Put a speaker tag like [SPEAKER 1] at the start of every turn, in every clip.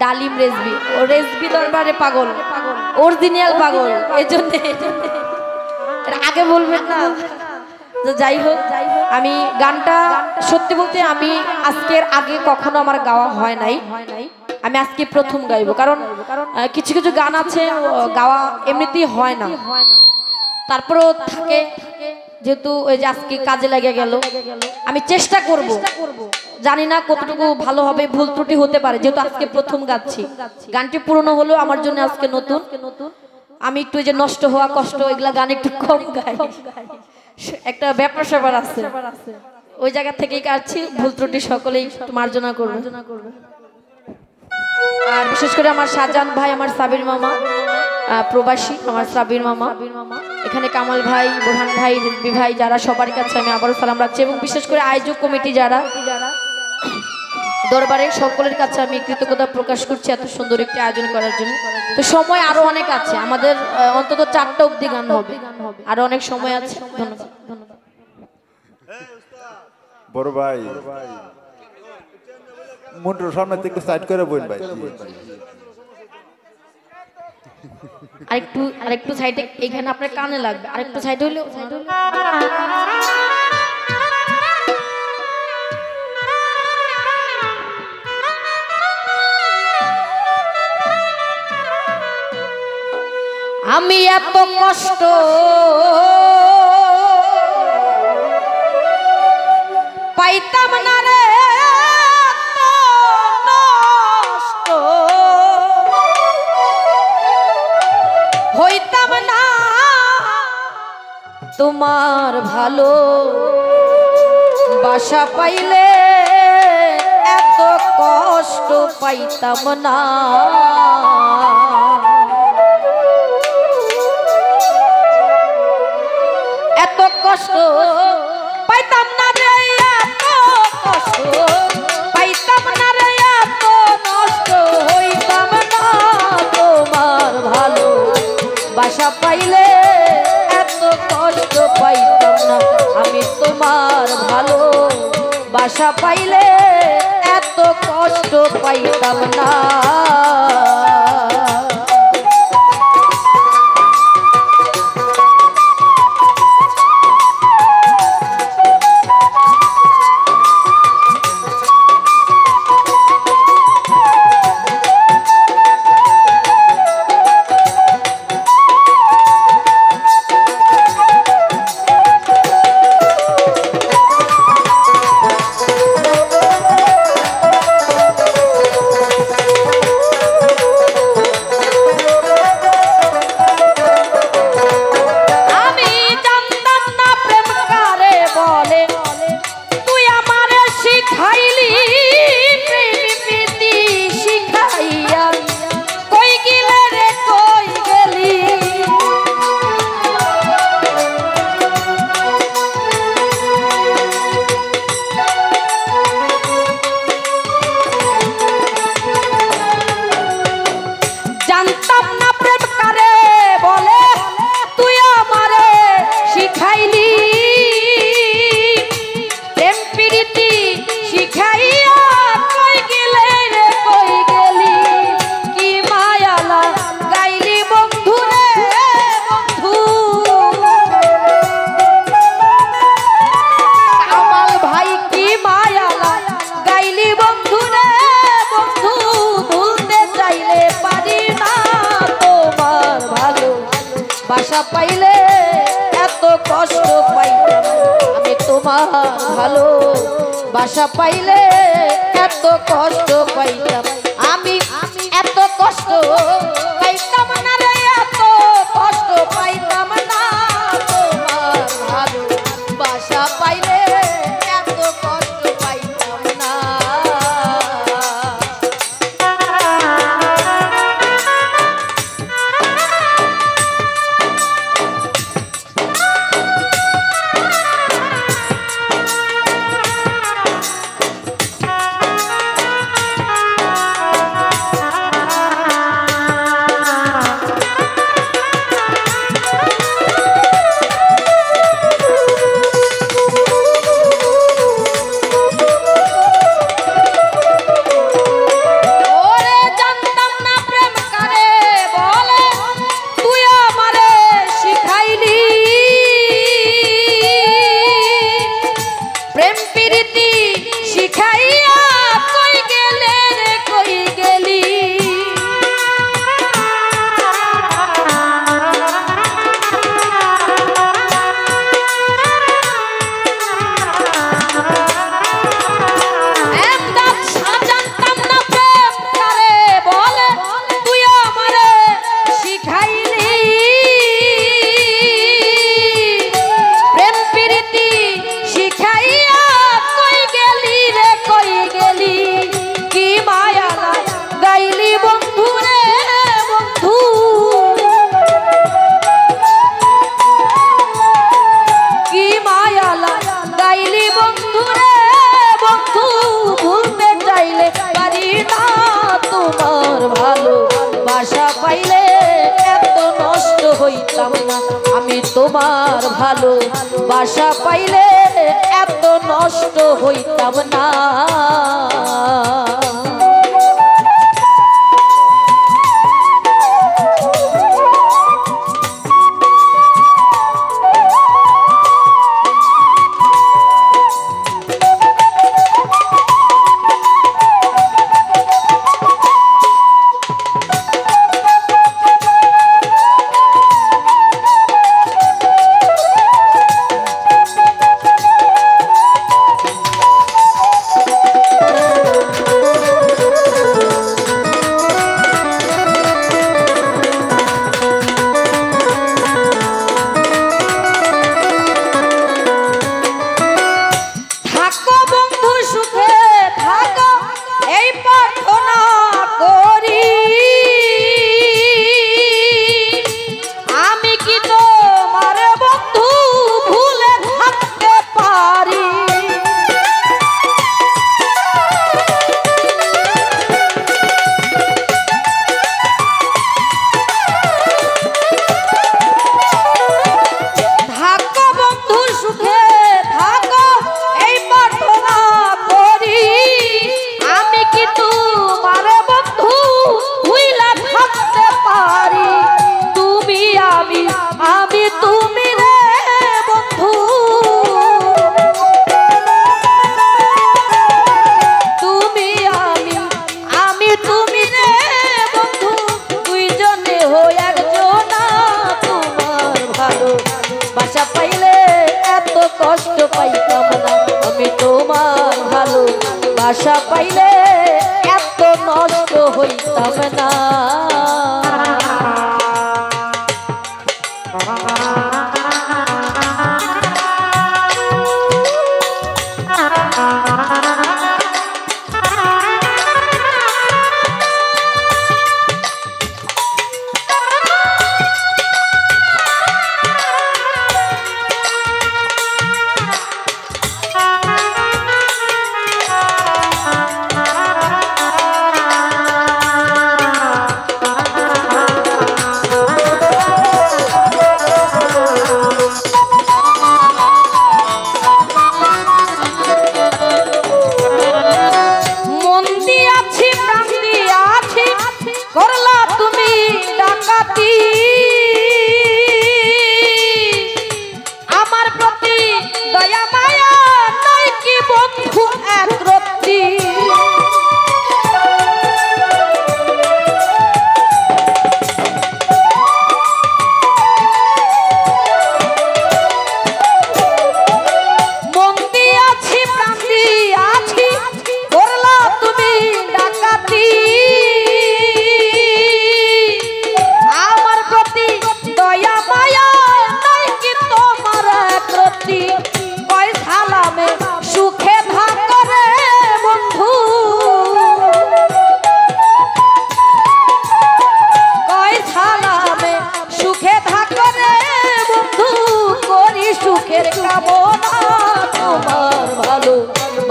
[SPEAKER 1] ডালিম রেসবি, ও রেসবি দরবারে পাগল, অরিজিনাল পাগল। এই জন্য আগে বলবেন না। তো যাই হোক, আমি গানটা সত্যি বলতে আমি আজকের আগে কখনো আমার গাওয়া হয় নাই, আমি আজকে প্রথম গাইবো। কারণ কিছু কিছু গান আছে গাওয়া এমনিতেই হয় না, তারপরেও থাকে, যেহেতু ওই যে আজকে কাজে লেগে গেল। আমি চেষ্টা করব, জানি না কতটুকু ভালো হবে, ভুল ত্রুটি হতে পারে, যেহেতু আজকে প্রথম গাচ্ছি। গানটি পুরনো হলেও আমার জন্য আজকে নতুন। আমি একটু যে নষ্ট হওয়া কষ্ট এগুলা গান একটু কম গাই, একটা ব্যাপার স্যাপার আছে, ওই জায়গা থেকেই গাচ্ছি। ভুল ত্রুটি সকলেই একটু মার্জনা করবে। আর বিশেষ করে আমার শাহজাহান ভাই, আমার সাবির মামা প্রবাসী, আমার সাবির মামা, এখানে কামাল ভাই, বোরহান ভাই, রিজবি ভাই, যারা সবার কাছে আমি আবারও সালাম রাখছি। এবং বিশেষ করে আয়োজক কমিটি যারা দরবারে, সকলের কাছে আমি কৃতজ্ঞতা প্রকাশ করছি এত সুন্দর একটি আয়োজন করার জন্য। তো সময় আরো অনেক আছে আমাদের, অন্তত 4টা অবধি গান হবে, আরো অনেক সময় আছে। ধন্যবাদ।
[SPEAKER 2] বড় ভাই মুন্টুর সামনে থেকে সাইড করে বইন ভাই,
[SPEAKER 1] আরেকটু সাইডে, এখানে আপনার কানে লাগবে, আরেকটু সাইড হইলো। আমি এত কষ্ট পাইতাম না রে, নষ্ট হইতাম না তোমার ভালো বাসা পাইলে, এত কষ্ট পাইতাম না। এত কষ্ট পাইতাম না রে, এত কষ্ট পাইতাম না রে, এত নষ্ট হইতাম না তোমার ভালো বাসা পাইলে, এত কষ্ট পাইতাম না আমি তোমার ভালো বাসা পাইলে, এত কষ্ট পাইতাম না। বাসা পাইলে এত কষ্ট পাইতাম আমি তোমার ভালো বাসা পাইলে এত কষ্ট পাইতাম আমি এত কষ্ট পাইতাম না রে, এত কষ্ট পাইতাম না তোমার ভালো বাসা পাইলে এত কষ্ট পাইতাম না। তোমার ভালো বাসা পাইলে এত নষ্ট হইতাম না। বাসা পাইলে এত কষ্ট পাইতাম না আমি তোমার ভালো বাসা পাইলে এত নষ্ট হইতাম না।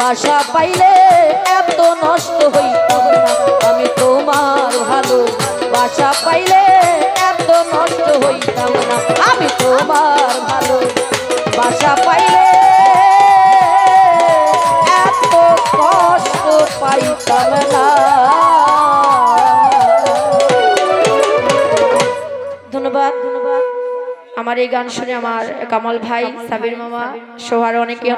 [SPEAKER 1] বাসা পাইলে এত নষ্ট হইতাম না আমি তোমার ভালো বাসা পাইলে এত নষ্ট হইতাম না আমি তোমার ভালো বাসা পাইলে এত কষ্ট পাইতাম না। ধন্যবাদ ধন্যবাদ। আমার এই গান শুনে আমার কামাল ভাই, সাবির মামা, সোহার অনেকে